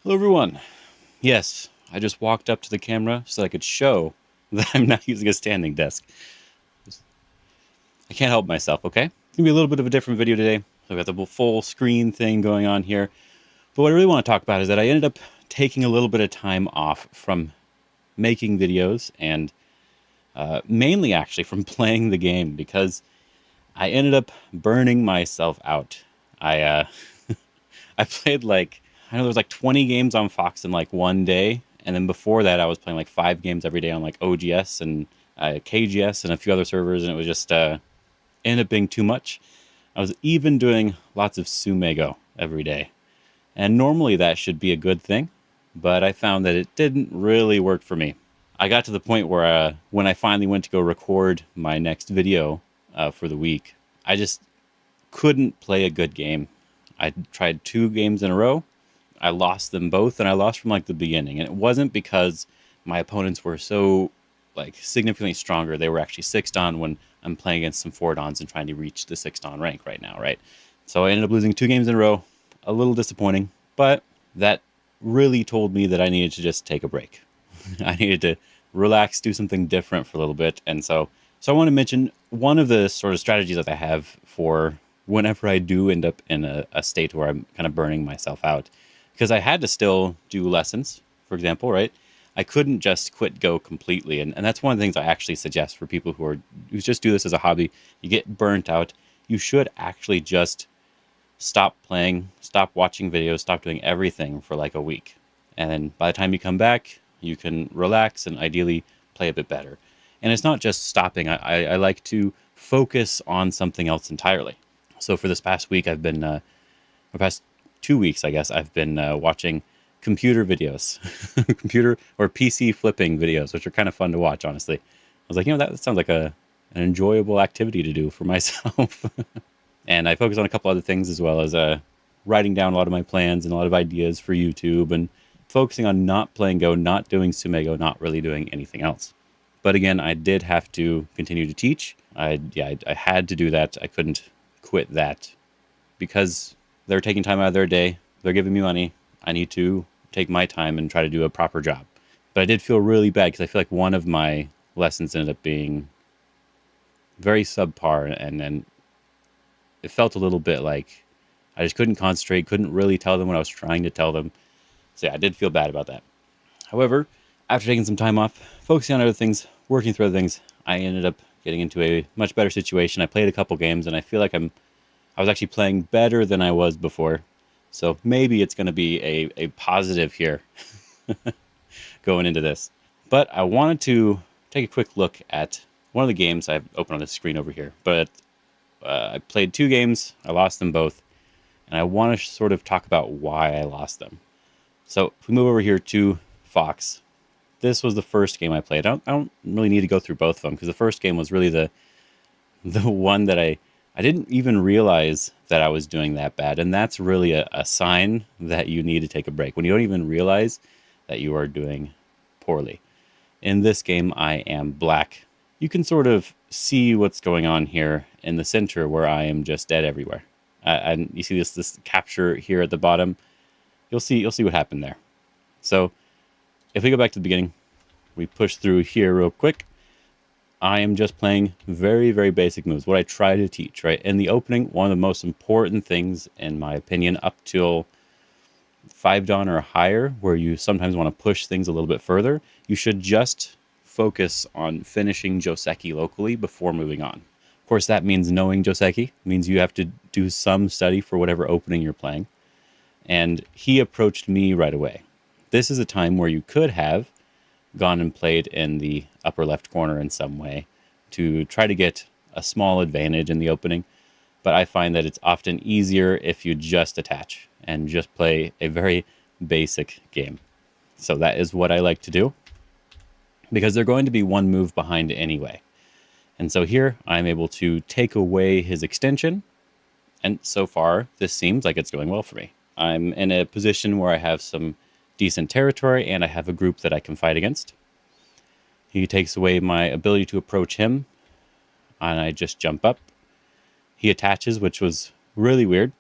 Hello everyone. Yes, I just walked up to the camera so I could show that I'm not using a standing desk. I can't help myself, okay? It's gonna be a little bit of a different video today. So I've got the full screen thing going on here. But what I really want to talk about is that I ended up taking a little bit of time off from making videos and mainly actually from playing the game because I ended up burning myself out. I I played like, I know there was like 20 games on Fox in like one day. And then before that, I was playing like 5 games every day on like OGS and KGS and a few other servers. And it was just ended up being too much. I was even doing lots of tsumego every day. And normally that should be a good thing. But I found that it didn't really work for me. I got to the point where when I finally went to go record my next video for the week, I just couldn't play a good game. I tried 2 games in a row. I lost them both, and I lost from like the beginning. And it wasn't because my opponents were so like significantly stronger. They were actually 6-dan when I'm playing against some 4-dans and trying to reach the 6-dan rank right now, right? So I ended up losing 2 games in a row. A little disappointing, but that really told me that I needed to just take a break. I needed to relax, do something different for a little bit. And so I want to mention one of the sort of strategies that I have for whenever I do end up in a state where I'm kind of burning myself out. Because I had to still do lessons, for example, right? I couldn't just quit Go completely. And that's one of the things I actually suggest for people who just do this as a hobby. You get burnt out. You should actually just stop playing, stop watching videos, stop doing everything for like a week. And then by the time you come back, you can relax and ideally play a bit better. And it's not just stopping. I like to focus on something else entirely. So for this past week, I've been, the past 2 weeks, I guess, I've been watching computer videos, computer or PC flipping videos, which are kind of fun to watch, honestly. I was like, that sounds like an enjoyable activity to do for myself. And I focus on a couple other things as well as writing down a lot of my plans and a lot of ideas for YouTube and focusing on not playing Go, not doing tsumego, not really doing anything else. But again, I did have to continue to teach. I had to do that. I couldn't quit that because they're taking time out of their day. They're giving me money. I need to take my time and try to do a proper job. But I did feel really bad because I feel like one of my lessons ended up being very subpar, and then it felt a little bit like I just couldn't concentrate, couldn't really tell them what I was trying to tell them. So yeah, I did feel bad about that. However, after taking some time off, focusing on other things, working through other things, I ended up getting into a much better situation. I played a couple games, and I feel like I was actually playing better than I was before. So maybe it's going to be a positive here going into this. But I wanted to take a quick look at one of the games I've opened on the screen over here. But I played 2 games. I lost them both. And I want to sort of talk about why I lost them. So if we move over here to Fox, this was the first game I played. I don't really need to go through both of them because the first game was really the one that I didn't even realize that I was doing that bad. And that's really a sign that you need to take a break. When you don't even realize that you are doing poorly. In this game, I am black. You can sort of see what's going on here in the center where I am just dead everywhere. And you see this capture here at the bottom. You'll see what happened there. So if we go back to the beginning, we push through here real quick. I am just playing very, very basic moves, what I try to teach, right? In the opening, one of the most important things, in my opinion, up till 5-dan or higher, where you sometimes want to push things a little bit further, you should just focus on finishing Joseki locally before moving on. Of course, that means knowing Joseki, means you have to do some study for whatever opening you're playing. And he approached me right away. This is a time where you could have gone and played in the upper left corner in some way to try to get a small advantage in the opening. But I find that it's often easier if you just attach and just play a very basic game. So that is what I like to do because they're going to be one move behind anyway. And so here I'm able to take away his extension. And so far, this seems like it's going well for me. I'm in a position where I have some decent territory and I have a group that I can fight against. He takes away my ability to approach him and I just jump up. He attaches, which was really weird.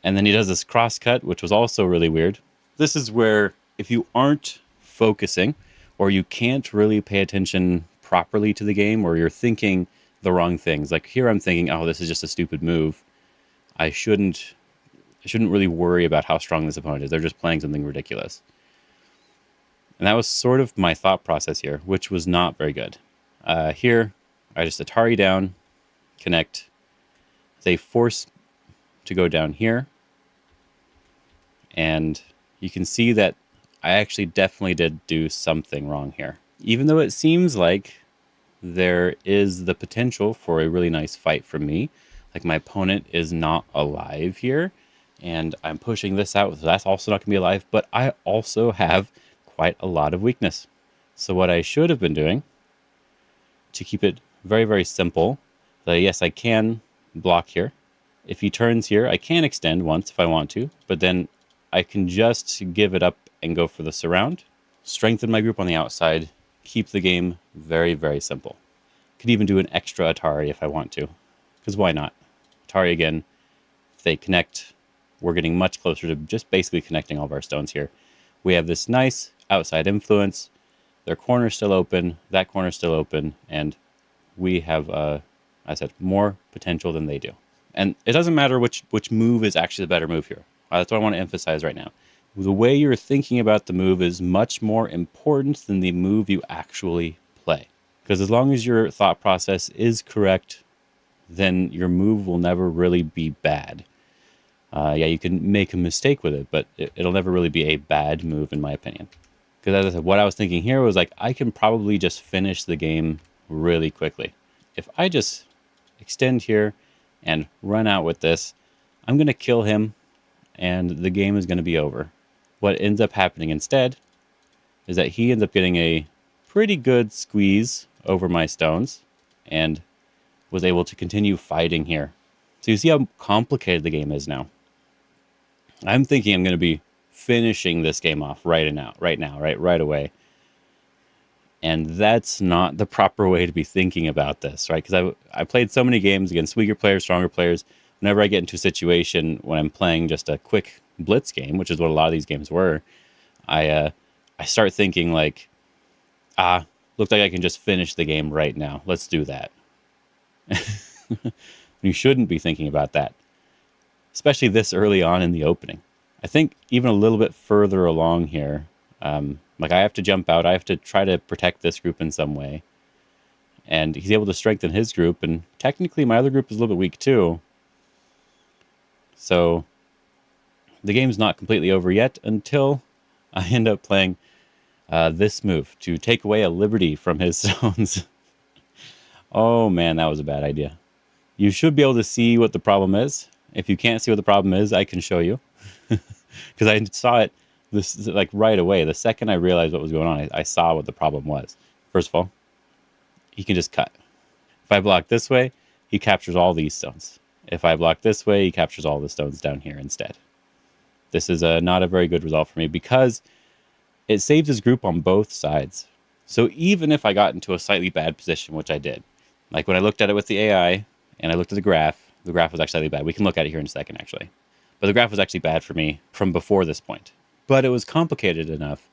And then he does this cross cut, which was also really weird. This is where if you aren't focusing or you can't really pay attention properly to the game, or you're thinking the wrong things. Like here I'm thinking, oh, this is just a stupid move. I shouldn't really worry about how strong this opponent is. They're just playing something ridiculous. And that was sort of my thought process here, which was not very good. Here, I just Atari down, connect. They force to go down here. And you can see that I actually definitely did do something wrong here. Even though it seems like there is the potential for a really nice fight from me. Like my opponent is not alive here, and I'm pushing this out, so that's also not going to be alive, but I also have quite a lot of weakness. So what I should have been doing, to keep it very, very simple, yes, I can block here. If he turns here, I can extend once if I want to, but then I can just give it up and go for the surround, strengthen my group on the outside, keep the game very, very simple. Could even do an extra Atari if I want to, because why not? Atari again, if they connect, we're getting much closer to just basically connecting all of our stones here. We have this nice outside influence. Their corner's still open, that corner's still open, and we have, I said, more potential than they do. And it doesn't matter which move is actually the better move here. That's what I want to emphasize right now. The way you're thinking about the move is much more important than the move you actually play. Because as long as your thought process is correct, then your move will never really be bad. Yeah, you can make a mistake with it, but it'll never really be a bad move in my opinion. Because as I said, what I was thinking here was like, I can probably just finish the game really quickly. If I just extend here and run out with this, I'm going to kill him and the game is going to be over. What ends up happening instead is that he ends up getting a pretty good squeeze over my stones and was able to continue fighting here. So you see how complicated the game is now. I'm thinking I'm going to be finishing this game off right away. And that's not the proper way to be thinking about this, right? Because I played so many games against weaker players, stronger players. Whenever I get into a situation when I'm playing just a quick blitz game, which is what a lot of these games were, I start thinking like, looks like I can just finish the game right now. Let's do that. You shouldn't be thinking about that, especially this early on in the opening. I think even a little bit further along here, like I have to jump out. I have to try to protect this group in some way. And he's able to strengthen his group, and technically my other group is a little bit weak too. So the game's not completely over yet until I end up playing this move to take away a liberty from his stones. Oh man, that was a bad idea. You should be able to see what the problem is. If you can't see what the problem is, I can show you. Because I saw it this like right away. The second I realized what was going on, I saw what the problem was. First of all, he can just cut. If I block this way, he captures all these stones. If I block this way, he captures all the stones down here instead. This is not a very good result for me because it saves his group on both sides. So even if I got into a slightly bad position, which I did, like when I looked at it with the AI and I looked at the graph was actually slightly bad. We can look at it here in a second, actually. But the graph was actually bad for me from before this point. But it was complicated enough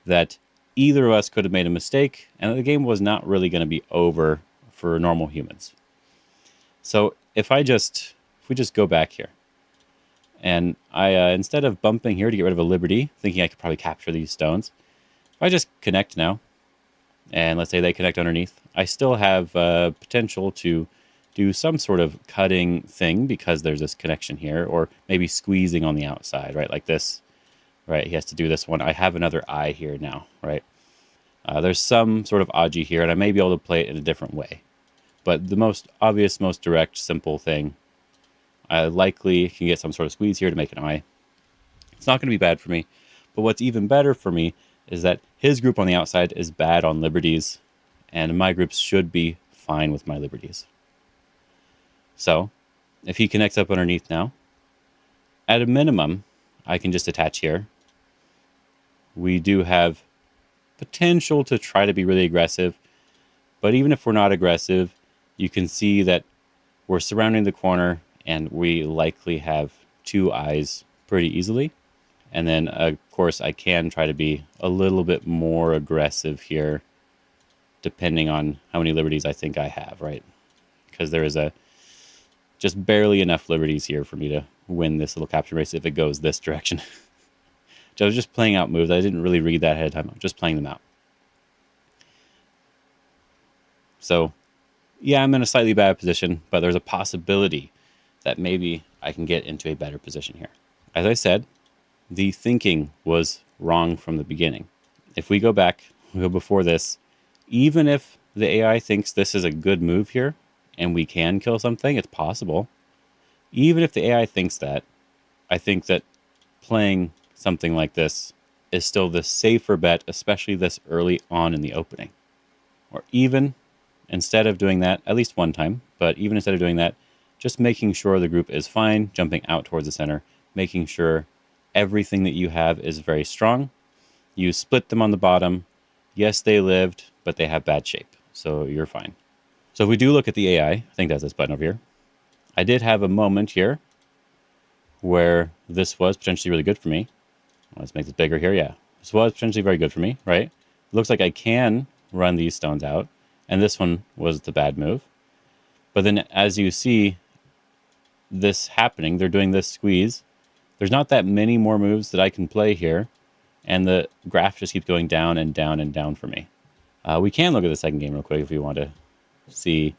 that either of us could have made a mistake and the game was not really going to be over for normal humans. So if we just go back here and I, instead of bumping here to get rid of a liberty, thinking I could probably capture these stones, if I just connect now, and let's say they connect underneath, I still have potential to do some sort of cutting thing because there's this connection here, or maybe squeezing on the outside, right? Like this, right? He has to do this one. I have another eye here now, right? There's some sort of aji here, and I may be able to play it in a different way. But the most obvious, most direct, simple thing, I likely can get some sort of squeeze here to make an eye. It's not going to be bad for me. But what's even better for me is that his group on the outside is bad on liberties, and my groups should be fine with my liberties. So, if he connects up underneath now, at a minimum, I can just attach here. We do have potential to try to be really aggressive, but even if we're not aggressive, you can see that we're surrounding the corner and we likely have two eyes pretty easily. And then, of course, I can try to be a little bit more aggressive here, depending on how many liberties I think I have, right? Because there is just barely enough liberties here for me to win this little capture race if it goes this direction. So I was just playing out moves. I didn't really read that ahead of time. I'm just playing them out. So, yeah, I'm in a slightly bad position, but there's a possibility that maybe I can get into a better position here. As I said, the thinking was wrong from the beginning. If we go back, we go before this, even if the AI thinks this is a good move here and we can kill something, it's possible. Even if the AI thinks that, I think that playing something like this is still the safer bet, especially this early on in the opening. Or even instead of doing that, at least one time, but even instead of doing that, just making sure the group is fine, jumping out towards the center, making sure everything that you have is very strong. You split them on the bottom. Yes, they lived, but they have bad shape, so you're fine. So if we do look at the AI, I think that's this button over here. I did have a moment here where this was potentially really good for me. Let's make this bigger here. Yeah, this was potentially very good for me, right? It looks like I can run these stones out, and this one was the bad move. But then as you see this happening, they're doing this squeeze. There's not that many more moves that I can play here, and the graph just keeps going down and down and down for me. We can look at the second game real quick if we want to see.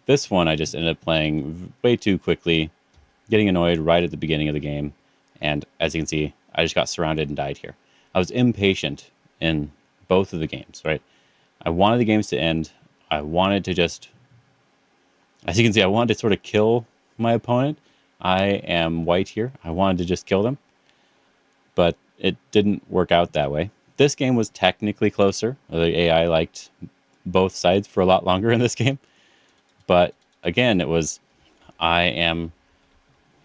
This one I just ended up playing way too quickly, getting annoyed right at the beginning of the game. And as you can see, I just got surrounded and died here. I was impatient in both of the games, right? I wanted the games to end. I wanted to just, as you can see, I wanted to sort of kill my opponent. I am white here. I wanted to just kill them, but it didn't work out that way. This game was technically closer. The AI liked both sides for a lot longer in this game. But again, it was, I am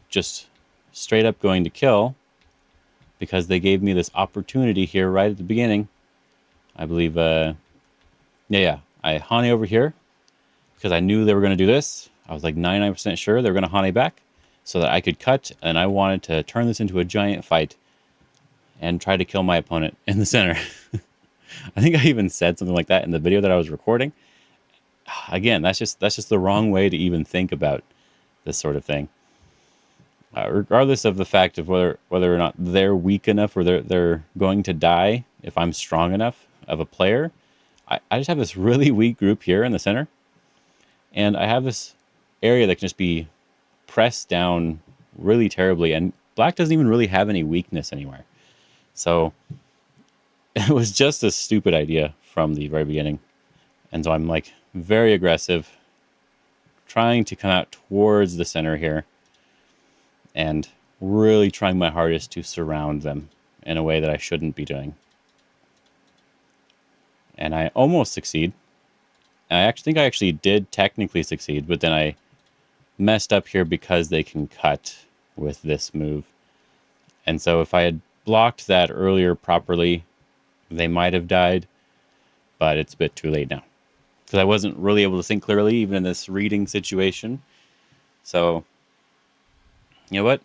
just straight up going to kill because they gave me this opportunity here right at the beginning. I believe, I Hane over here because I knew they were going to do this. I was like 99% sure they were going to Hane back so that I could cut, and I wanted to turn this into a giant fight and try to kill my opponent in the center. I think I even said something like that in the video that I was recording. Again, that's just the wrong way to even think about this sort of thing. Regardless of the fact of whether or not they're weak enough or they're going to die if I'm strong enough of a player, I just have this really weak group here in the center, and I have this area that can just be pressed down really terribly, and black doesn't even really have any weakness anywhere. So it was just a stupid idea from the very beginning. And so I'm like very aggressive, trying to come out towards the center here and really trying my hardest to surround them in a way that I shouldn't be doing. And I almost succeed. I actually think I actually did technically succeed, but then I messed up here because they can cut with this move. And so if I had blocked that earlier properly, they might have died, but it's a bit too late now because I wasn't really able to think clearly even in this reading situation. So, you know what?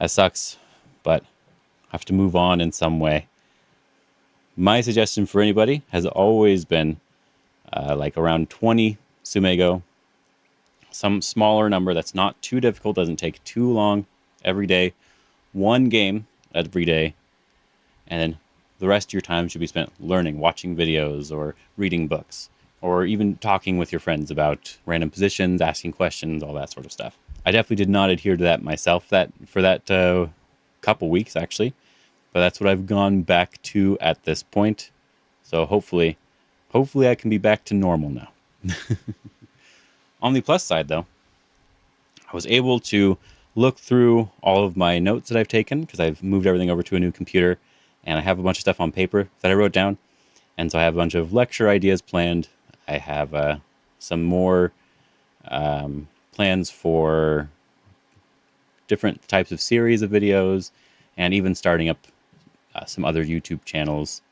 That sucks, but I have to move on in some way. My suggestion for anybody has always been like around 20 tsumego, some smaller number that's not too difficult, doesn't take too long every day, one game every day, and then the rest of your time should be spent learning, watching videos, or reading books, or even talking with your friends about random positions, asking questions, all that sort of stuff. I definitely did not adhere to that myself for that couple weeks, actually. But that's what I've gone back to at this point. So hopefully I can be back to normal now. On the plus side, though, I was able to look through all of my notes that I've taken because I've moved everything over to a new computer, and I have a bunch of stuff on paper that I wrote down. And so I have a bunch of lecture ideas planned. I have some more plans for different types of series of videos, and even starting up some other YouTube channels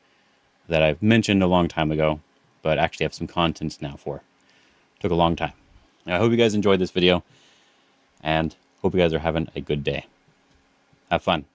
that I've mentioned a long time ago, but actually have some content now for. Took a long time. I hope you guys enjoyed this video, and hope you guys are having a good day. Have fun.